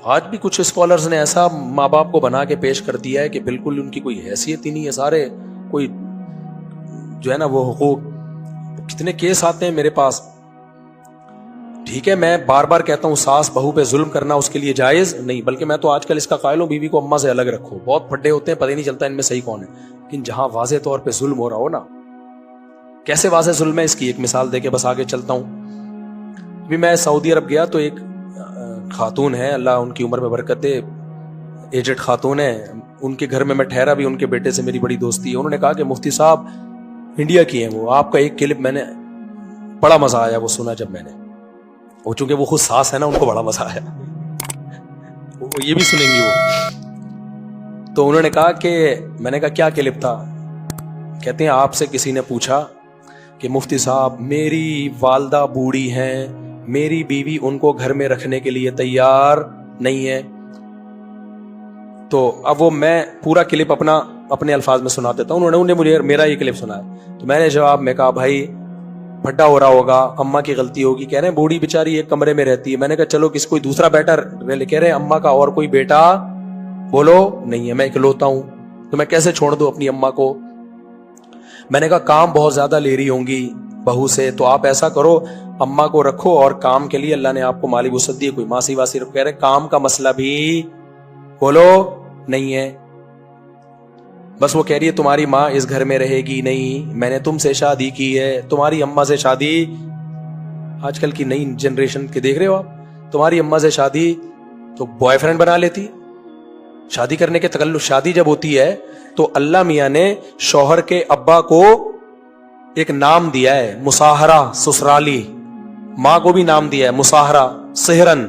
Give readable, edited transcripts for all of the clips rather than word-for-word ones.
آج بھی کچھ اسکالرز نے ایسا ماں باپ کو بنا کے پیش کر دیا ہے کہ بالکل ان کی کوئی حیثیت ہی نہیں ہے، سارے کوئی جو ہے نا وہ حقوق، کتنے کیس آتے ہیں میرے پاس. ٹھیک ہے میں بار بار کہتا ہوں ساس بہو پہ ظلم کرنا اس کے لیے جائز نہیں، بلکہ میں تو آج کل اس کا قائل ہوں بیوی کو اماں سے الگ رکھو. بہت پھڈے ہوتے ہیں، پتہ ہی نہیں چلتا ان میں صحیح کون ہے. لیکن جہاں واضح طور پہ ظلم ہو رہا ہو نا، کیسے واضح ظلم ہے اس کی ایک مثال دے کے بس آگے چلتا ہوں. ابھی میں سعودی عرب گیا تو ایک خاتون ہے، اللہ ان کی عمر میں برکت دے، ایجڈ خاتون ہے، ان کے گھر میں ٹھہرا بھی، ان کے بیٹے سے میری بڑی دوستی ہے. انہوں نے کہا کہ مفتی صاحب انڈیا کی ہیں وہ، آپ کا ایک کلپ میں نے بڑا مزہ آیا وہ سنا جب میں نے، وہ چونکہ وہ خود ساس ہے نا ان کو بڑا مزہ آیا، وہ یہ بھی سنیں گی وہ. تو انہوں نے کہا کہ میں نے کہا کیا کلپ تھا؟ کہتے ہیں آپ سے کسی نے پوچھا کہ مفتی صاحب میری والدہ بوڑھی ہیں، میری بیوی ان کو گھر میں رکھنے کے لیے تیار نہیں ہے. تو اب وہ میں پورا کلپ اپنے الفاظ میں سنا دیتا ہوں. انہوں نے مجھے میرا یہ کلپ سنا ہے تو میں نے جواب میں کہا بھائی پھڈا ہو رہا ہوگا، اماں کی غلطی ہوگی. کہہ رہے ہیں بوڑھی بیچاری ایک کمرے میں رہتی ہے. میں نے کہا چلو کس کوئی دوسرا بیٹا رہ لے. کہہ رہے ہیں اماں کا اور کوئی بیٹا بولو نہیں ہے، میں اکلوتا ہوں، تو میں کیسے چھوڑ دوں اپنی اماں کو. میں نے کہا کام بہت زیادہ لے رہی ہوں گی بہو سے، تو آپ ایسا کرو اماں کو رکھو اور کام کے لیے اللہ نے آپ کو مالی وسعت دی، کوئی ماسی واسی رکھو. کہہ رہے کام کا مسئلہ بھی بولو نہیں ہے، بس وہ کہہ رہی ہے تمہاری ماں اس گھر میں رہے گی نہیں، میں نے تم سے شادی کی ہے. تمہاری اماں سے شادی، آج کل کی نئی جنریشن کے دیکھ رہے ہو آپ، تمہاری اماں سے شادی تو بوائے فرینڈ بنا لیتی. شادی کرنے کے تکلف، شادی جب ہوتی ہے تو اللہ میاں نے شوہر کے ابا کو ایک نام دیا ہے مساہرہ سسرالی، ماں کو بھی نام دیا ہے مساہرہ سہرن،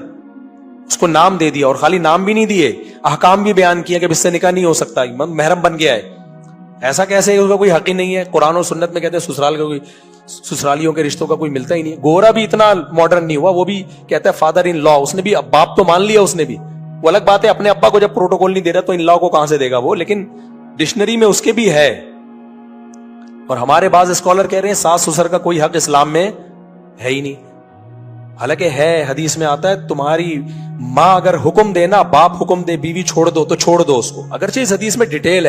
اس کو نام دے دیا. اور خالی نام بھی نہیں دیے، احکام بھی بیان کیا کہ اس سے نکاح نہیں ہو سکتا، محرم بن گیا ہے. ایسا کیسے ہے، اس کا کوئی حق ہی نہیں ہے. قرآن و سنت میں کہتے ہیں سسرال کا کوئی، سسرالیوں کے رشتوں کا کوئی ملتا ہی نہیں ہے. گورا بھی اتنا ماڈرن نہیں ہوا، وہ بھی کہتا ہے فادر ان لا، اس نے بھی باپ تو مان لیا، اس نے بھی، وہ الگ بات ہے اپنے ابا کو جب پروٹوکول نہیں دے رہا تو ان لا کو کہاں سے دے گا وہ، لیکن ڈکشنری میں اس کے بھی ہے. اور ہمارے بعض اسکالر کہہ رہے ہیں ساس سسر کا کوئی حق اسلام میں ہے ہی نہیں، حالانکہ ہے. حدیث میں آتا ہے تمہاری ماں اگر حکم دے نا، باپ حکم دے بیوی چھوڑ دو تو چھوڑ دو اس کو، اگرچہ اس حدیث میں ڈیٹیل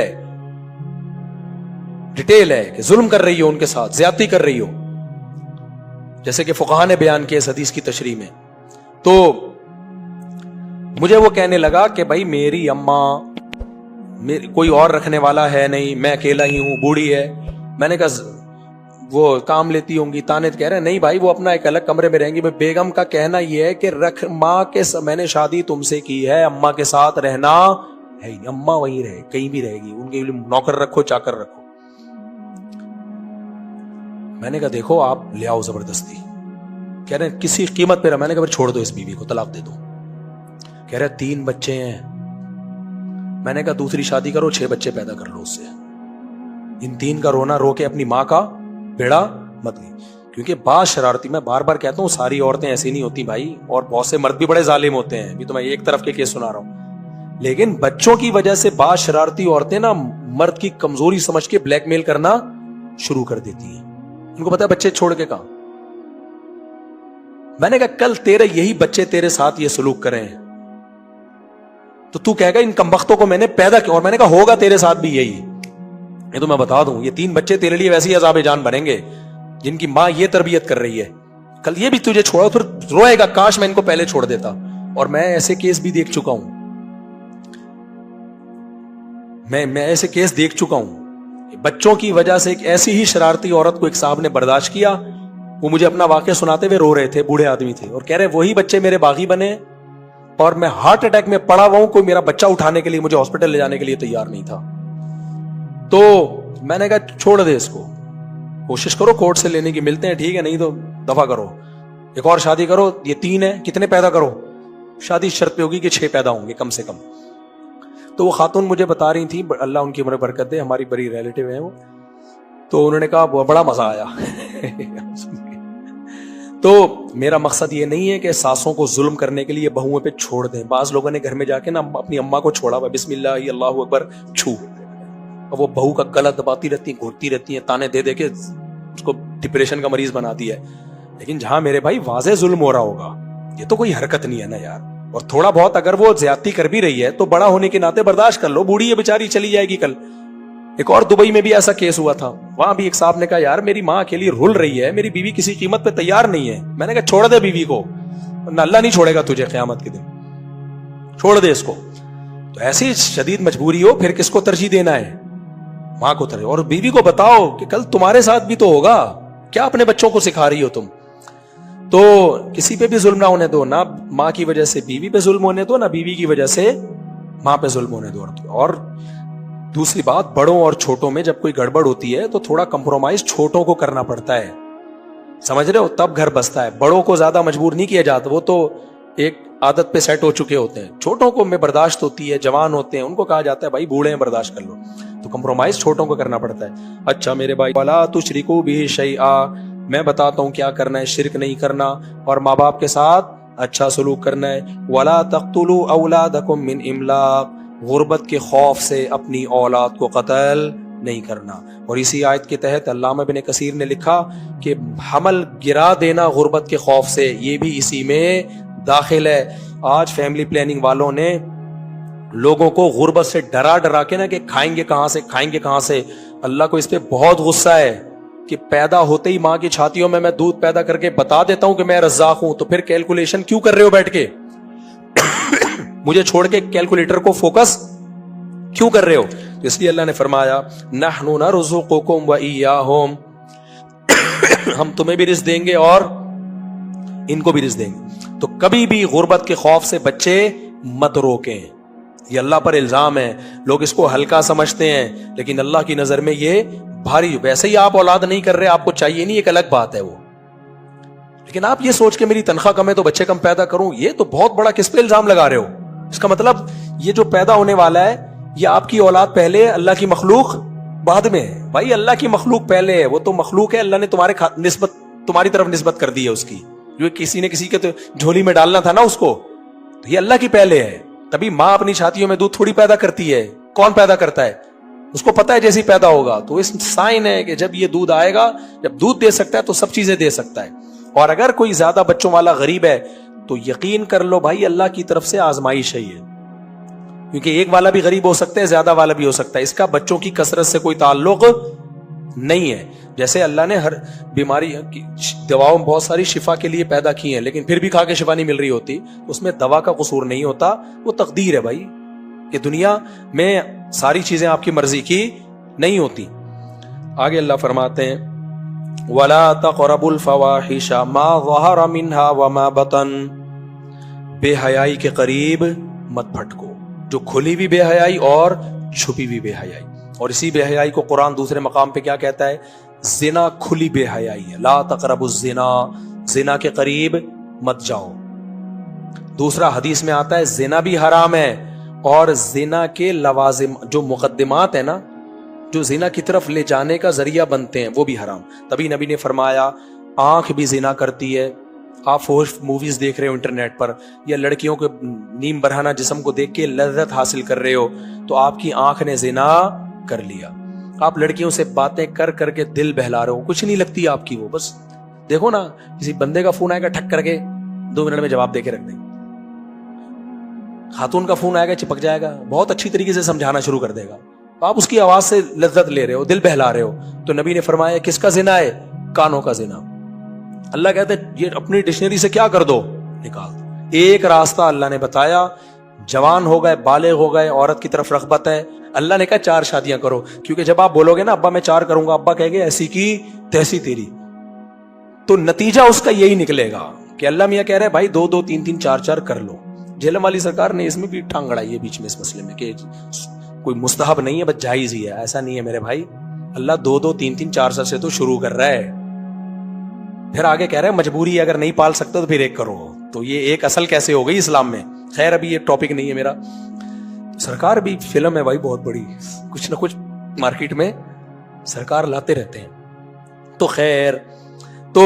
ہے کہ ظلم کر رہی ہو ان کے ساتھ، زیادتی کر رہی ہو، جیسے کہ فقہا نے بیان کیا اس حدیث کی تشریح میں. تو مجھے وہ کہنے لگا کہ بھائی میری اماں کوئی اور رکھنے والا ہے نہیں، میں اکیلا ہی ہوں، بوڑھی ہے. میں نے کہا وہ کام لیتی ہوں گی، تانے. کہہ رہے نہیں بھائی وہ اپنا ایک الگ کمرے میں رہیں گی. بیگم کا کہنا یہ ہے کہ رکھ ماں کے، میں نے شادی تم سے کی ہے، اماں کے ساتھ رہنا ہے، اماں وہیں رہے، کہیں بھی رہے گی، ان کے لیے نوکر رکھو چاکر رکھو. میں نے کہا دیکھو آپ لے آؤ زبردستی. کہہ رہے کسی قیمت پہ رہا. میں نے کہا پھر چھوڑ دو اس بیوی کو، طلاق دے دو. کہہ رہے 3 بچے ہیں. میں نے کہا دوسری شادی کرو، 6 بچے پیدا کر لو اس سے. ان 3 کا رونا رو کے اپنی ماں کا بیڑا مت گئی. کیونکہ بعض شرارتی، میں بار بار کہتا ہوں ساری عورتیں ایسی نہیں ہوتی بھائی، اور بہت سے مرد بھی بڑے ظالم ہوتے ہیں. ابھی تو میں ایک طرف کے کیس سنا رہا ہوں، لیکن بچوں کی وجہ سے بعض شرارتی عورتیں نا مرد کی کمزوری سمجھ کے بلیک میل کرنا شروع کر دیتی ہیں. ان کو پتا ہے بچے چھوڑ کے کہاں. میں نے کہا کل تیرے یہی بچے تیرے ساتھ یہ سلوک کریں تو تو کہے گا ان کمبختوں کو میں نے پیدا کیا. اور میں نے کہا ہوگا تیرے ساتھ بھی یہی. یہ تو میں بتا دوں یہ 3 بچے تیرے لیے ویسی عذاب جان بنیں گے جن کی ماں یہ تربیت کر رہی ہے. کل یہ بھی تجھے چھوڑا پھر روئے گا کاش میں ان کو پہلے چھوڑ دیتا. اور میں ایسے کیس بھی دیکھ چکا ہوں، میں ایسے کیس دیکھ چکا ہوں. بچوں کی وجہ سے ایک ایسی ہی شرارتی عورت کو ایک صاحب نے برداشت کیا. وہ مجھے اپنا واقعہ سناتے ہوئے رو رہے تھے، بوڑھے آدمی تھے، اور کہہ رہے وہی بچے میرے باغی بنے اور میں ہارٹ اٹیک میں پڑا ہوا ہوں، کوئی میرا بچہ اٹھانے کے لیے مجھے ہاسپٹل لے جانے کے لیے تیار نہیں تھا. تو میں نے کہا چھوڑ دے اس کو، کوشش کرو کورٹ سے لینے کی، ملتے ہیں ٹھیک ہے، نہیں تو دفع کرو، ایک اور شادی کرو. یہ 3 ہیں، کتنے پیدا کرو. شادی شرط پہ ہوگی کہ 6 پیدا ہوں گے کم سے کم. تو وہ خاتون مجھے بتا رہی تھی، اللہ ان کی عمر برکت دے، ہماری بڑی ریلیٹیو ہیں وہ. تو انہوں نے کہا بڑا مزہ آیا. تو میرا مقصد یہ نہیں ہے کہ ساسوں کو ظلم کرنے کے لیے بہوؤں پہ چھوڑ دیں. بعض لوگوں نے گھر میں جا کے نا اپنی اماں کو چھوڑا ہوا، بسم اللہ اللہ اکبر چھو، وہ بہو کا گلا دباتی رہتی ہیں، گھورتی رہتی ہیں، تانے دے دے کے اس کو ڈپریشن کا مریض بنا دیا ہے. لیکن جہاں میرے بھائی واضح ظلم ہو رہا ہوگا، یہ تو کوئی حرکت نہیں ہے نا یار. اور تھوڑا بہت اگر وہ زیادتی کر بھی رہی ہے تو بڑا ہونے کے ناطے برداشت کر لو, بوڑھی ہے بیچاری, چلی جائے گی کل. ایک اور دبئی میں بھی ایسا کیس ہوا تھا, وہاں بھی ایک صاحب نے کہا یار میری ماں اکیلی رول رہی ہے, میری بیوی کسی قیمت پہ تیار نہیں ہے. میں نے کہا چھوڑ دے بیوی کو, نہ اللہ نہیں چھوڑے گا تجھے قیامت کے دن, چھوڑ دے اس کو. تو ایسی شدید مجبوری ہو پھر کس کو ترجیح دینا ہے؟ ماں کو ترجیح. اور بیوی کو بتاؤ کہ کل تمہارے ساتھ بھی تو ہوگا, کیا اپنے بچوں کو سکھا رہی ہو تم؟ تو کسی پہ بھی ظلم نہ ہونے دو, نہ ماں کی وجہ سے بیوی پہ ظلم ہونے دو, نہ بیوی کی وجہ سے ماں پہ ظلم ہونے دو. اور دوسری بات, بڑوں اور چھوٹوں میں جب کوئی گڑبڑ ہوتی ہے تو تھوڑا کمپرومائز چھوٹوں کو کرنا پڑتا ہے, سمجھ رہے ہو, تب گھر بستا ہے. بڑوں کو زیادہ مجبور نہیں کیا جاتا, وہ تو ایک عادت پہ سیٹ ہو چکے ہوتے ہیں. چھوٹوں کو میں برداشت ہوتی ہے, جوان ہوتے ہیں, ان کو کہا جاتا ہے بھائی بوڑھے ہیں برداشت کر لو. تو کمپرومائز چھوٹوں کو کرنا پڑتا ہے. اچھا میرے بھائی, وَلَا تُشْرِكُوا بِهِ شَيْئًا, میں بتاتا ہوں کیا کرنا ہے, شرک نہیں کرنا اور ماں باپ کے ساتھ اچھا سلوک کرنا ہے. وَلَا تَقْتُلُوا أَوْلَادَكُم مِّنْ إِمْلَاقٍ, غربت کے خوف سے اپنی اولاد کو قتل نہیں کرنا. اور اسی آیت کے تحت علامہ ابن کثیر نے لکھا کہ حمل گرا دینا غربت کے خوف سے, یہ بھی اسی میں داخل ہے. آج فیملی پلاننگ والوں نے لوگوں کو غربت سے ڈرا ڈرا کے نا کہ کھائیں گے کہاں سے, کھائیں گے کہاں سے. اللہ کو اس پہ بہت غصہ ہے کہ پیدا ہوتے ہی ماں کی چھاتیوں میں دودھ پیدا کر کے بتا دیتا ہوں کہ میں رزاق ہوں, تو پھر کیلکولیشن کیوں کر رہے ہو بیٹھ کے؟ مجھے چھوڑ کے کیلکولیٹر کو فوکس کیوں کر رہے ہو؟ تو اس لیے اللہ نے فرمایا نحن نرزقکم وإیاہم, ہم تمہیں بھی رزق دیں گے اور ان کو بھی رزق دیں گے. تو کبھی بھی غربت کے خوف سے بچے مت روکیں, یہ اللہ پر الزام ہے. لوگ اس کو ہلکا سمجھتے ہیں لیکن اللہ کی نظر میں یہ بھاری. ویسے ہی آپ اولاد نہیں کر رہے, آپ کو چاہیے نہیں, ایک الگ بات ہے وہ, لیکن آپ یہ سوچ کے میری تنخواہ کم ہے تو بچے کم پیدا کروں, یہ تو بہت بڑا کس پہ الزام لگا رہے ہو. اس کا مطلب یہ جو پیدا ہونے والا ہے یہ آپ کی اولاد پہلے, اللہ کی مخلوق بعد میں ہے. بھائی اللہ کی مخلوق پہلے ہے, وہ تو مخلوق ہے, اللہ نے تمہاری طرف نسبت کر دی ہے اس کی, جو کسی نے کسی کے تو جھولی میں ڈالنا تھا نا اس کو, تو یہ اللہ کی پہلے ہے. تبھی ماں اپنی چھاتیوں میں دودھ تھوڑی پیدا کرتی ہے, کون پیدا کرتا ہے؟ اس کو پتا ہے جیسی پیدا ہوگا. تو اس سائن ہے کہ جب یہ دودھ آئے گا, جب دودھ دے سکتا ہے تو سب چیزیں دے سکتا ہے. اور اگر کوئی زیادہ بچوں والا غریب ہے تو یقین کر لو بھائی اللہ کی طرف سے آزمائش ہے یہ, کیونکہ ایک والا بھی غریب ہو سکتا ہے, زیادہ والا بھی ہو سکتا ہے. اس کا بچوں کی کثرت سے کوئی تعلق نہیں ہے. جیسے اللہ نے ہر بیماری کی دواؤں بہت ساری شفا کے لیے پیدا کی ہیں, لیکن پھر بھی کھا کے شفا نہیں مل رہی ہوتی, اس میں دوا کا قصور نہیں ہوتا, وہ تقدیر ہے بھائی, کہ دنیا میں ساری چیزیں آپ کی مرضی کی نہیں ہوتی. آگے اللہ فرماتے ہیں وَلَا تَقْرَبُوا الْفَوَاحِشَ مَا ظَهَرَ مِنْهَا وَمَا بَطَنَ, بے حیائی کے قریب مت پھٹکو, جو کھلی بھی بے حیائی اور چھپی بھی بے حیائی. اور اسی بے حیائی کو قرآن دوسرے مقام پہ کیا کہتا ہے؟ زنا کھلی بے حیائی ہے. لا تقربوا الزنا, زنا کے قریب مت جاؤ. دوسرا حدیث میں آتا ہے زنا بھی حرام ہے, اور زنا کے لوازم جو مقدمات ہیں نا, جو زنا کی طرف لے جانے کا ذریعہ بنتے ہیں, وہ بھی حرام. تبھی نبی نے فرمایا آنکھ بھی زنا کرتی ہے. آپ فوش موویز دیکھ رہے ہو انٹرنیٹ پر, یا لڑکیوں کے نیم برہنہ جسم کو دیکھ کے لذت حاصل کر رہے ہو, تو آپ کی آنکھ نے زنا کر لیا. آپ لڑکیوں سے باتیں کر کر کے دل بہلا رہے ہو, کچھ نہیں لگتی آپ کی وہ, بس دیکھو نا کسی بندے کا فون آئے گا ٹھک کر کے 2 منٹ میں جواب دے کے رکھ دیں گے. خاتون کا فون آئے گا چپک جائے گا, بہت اچھی طریقے سے سمجھانا شروع کر دے گا, آپ اس کی آواز سے لذت لے رہے ہو, دل بہلا رہے ہو. تو نبی نے فرمایا کس کا زنا ہے؟ کانوں کا زنا. اللہ کہتے ہیں یہ اپنی ڈکشنری سے کیا کر دو, نکال دو. ایک راستہ اللہ نے بتایا, جوان ہو گئے, بالغ ہو گئے, عورت کی طرف رغبت ہے, اللہ نے کہا 4 شادیاں کرو. کیونکہ جب آپ بولو گے نا ابا میں 4 کروں گا, ابا کہے گے ایسی کی تیسی تیری, تو نتیجہ اس کا یہی نکلے گا کہ اللہ میاں کہہ رہے بھائی 2 2 3 3 4 4 کر لو. جھیلم والی سرکار نے اس میں بھی ٹانگ اڑائی ہے بیچ میں اس مسئلے میں کہ کوئی مستحب نہیں ہے, بس جائز ہی ہے. ایسا نہیں ہے میرے بھائی, اللہ 2 2 3 3 4 سے تو شروع کر رہا ہے, پھر آگے کہہ رہے ہیں مجبوری ہے, اگر نہیں پال سکتے تو پھر 1 کرو. تو یہ ایک اصل کیسے ہو گئی اسلام میں؟ خیر ابھی یہ ٹاپک نہیں ہے میرا. سرکار بھی فلم ہے بھائی بہت بڑی, کچھ نہ کچھ مارکیٹ میں سرکار لاتے رہتے ہیں. تو خیر, تو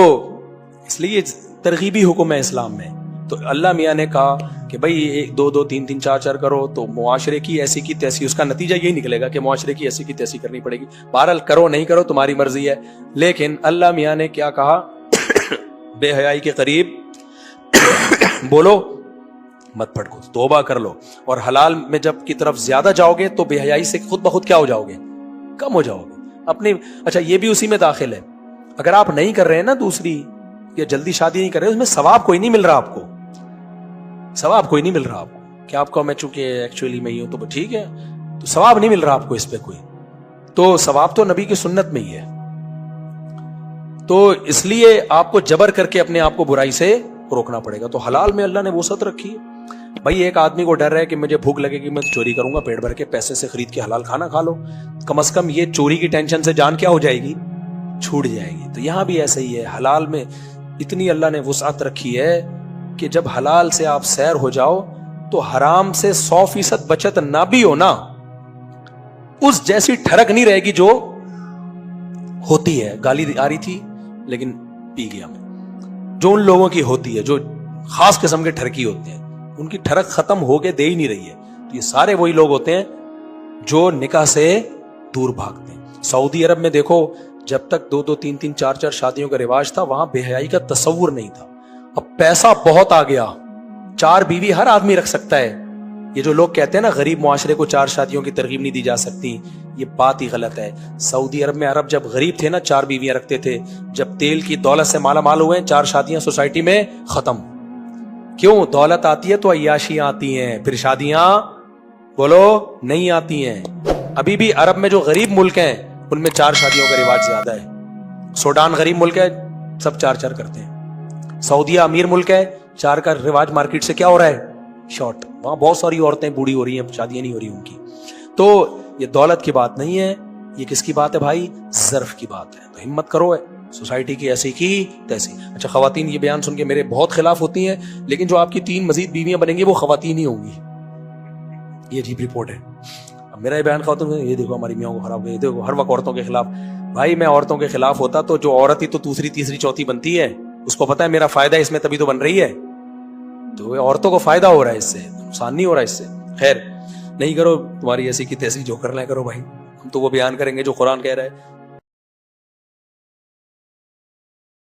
اس لیے ترغیبی حکم ہے اسلام میں. تو اللہ میاں نے کہا کہ بھائی 1 2 2 3 3 4 4 کرو, تو معاشرے کی ایسی کی تیسی, اس کا نتیجہ یہی نکلے گا کہ معاشرے کی ایسی کی تیسی کرنی پڑے گی. بہرحال کرو نہیں کرو تمہاری مرضی ہے, لیکن اللہ میاں نے کیا کہا؟ بے حیائی کے قریب بولو مت پھٹکو, توبہ کر لو. اور حلال میں جب کی طرف زیادہ جاؤ گے تو بے حیائی سے خود بخود کیا ہو جاؤ گے, کم ہو جاؤ گے اپنی. اچھا یہ بھی اسی میں داخل ہے, اگر آپ نہیں کر رہے ہیں نا دوسری, یا جلدی شادی نہیں کر رہے, اس میں ثواب کوئی نہیں مل رہا آپ کو, ثواب کوئی نہیں مل رہا آپ کو. کہ آپ کو میں چونکہ ایکچولی میں ہی ہوں تو ٹھیک ہے, تو ثواب نہیں مل رہا آپ کو اس پہ کوئی, تو ثواب تو نبی کی سنت میں ہی ہے. تو اس لیے آپ کو جبر کر کے اپنے آپ کو برائی سے روکنا پڑے گا. تو حلال میں اللہ نے وسعت رکھی ہے. بھائی ایک آدمی کو ڈر ہے کہ مجھے بھوک لگے گی, میں چوری کروں گا, پیٹ بھر کے پیسے سے خرید کے حلال کھانا کھا لو, کم از کم یہ چوری کی ٹینشن سے جان کیا ہو جائے گی, چھوٹ جائے گی. تو یہاں بھی ایسا ہی ہے, حلال میں اتنی اللہ نے وسعت رکھی ہے کہ جب حلال سے آپ سیر ہو جاؤ تو حرام سے 100% بچت نہ بھی ہو نا, اس جیسی ٹھڑک نہیں رہے گی جو ہوتی ہے. گالی آ رہی تھی لیکن پی گیا میں, جو ان لوگوں کی ہوتی ہے جو خاص قسم کے ٹھرکی ہوتے ہیں, ان کی ٹھڑک ختم ہو کے دے ہی نہیں رہی ہے. تو یہ سارے وہی لوگ ہوتے ہیں جو نکاح سے دور بھاگتے ہیں. سعودی عرب میں دیکھو, جب تک 2-2, 3-3, 4-4 شادیوں کا رواج تھا, وہاں بے حیائی کا تصور نہیں تھا. اب پیسہ بہت آ گیا, 4 بیوی ہر آدمی رکھ سکتا ہے. یہ جو لوگ کہتے ہیں نا غریب معاشرے کو 4 شادیوں کی ترغیب نہیں دی جا سکتی, یہ بات ہی غلط ہے. سعودی عرب میں عرب جب غریب تھے نا 4 بیویاں رکھتے تھے, جب تیل کی دولت سے مالا مال ہوئے 4 شادیاں سوسائٹی میں ختم. کیوں؟ دولت آتی ہے تو عیاشیاں آتی ہیں, پھر شادیاں بولو نہیں آتی ہیں. ابھی بھی عرب میں جو غریب ملک ہیں ان میں 4 شادیوں کا رواج زیادہ ہے. سوڈان غریب ملک ہے, سب 4 کرتے ہیں. سعودیہ امیر ملک ہے, 4 کا رواج مارکیٹ سے کیا ہو رہا ہے, شارٹ. وہاں بہت ساری عورتیں بوڑھی ہو رہی ہیں, شادیاں نہیں ہو رہی ان کی. تو یہ دولت کی بات نہیں ہے, یہ کس کی بات ہے بھائی, ظرف کی بات ہے. تو ہمت کرو, ہے سوسائٹی کی ایسی کی تیسی. اچھا خواتین یہ بیان سن کے میرے بہت خلاف ہوتی ہیں, لیکن جو آپ کی 3 مزید بیویاں بنیں گی وہ خواتین ہی ہوں گی. یہ عجیب رپورٹ ہے. اب میرا یہ بیان خواتین, یہ دیکھو ہماری میاں کو خراب کیا, یہ دیکھو ہر وقت عورتوں کے خلاف. بھائی میں عورتوں کے خلاف ہوتا تو جو عورت ہی تو دوسری تیسری چوتھی بنتی ہے, اس کو پتا ہے میرا فائدہ ہے اس میں, تبھی تو بن رہی ہے. تو عورتوں کو فائدہ ہو رہا ہے اس سے, نقصان نہیں ہو رہا ہے اس سے. خیر نہیں کرو, تمہاری ایسی کی تیسی جو کرنا ہے کرو بھائی, ہم تو وہ بیان کریں گے جو قرآن کہہ رہا ہے.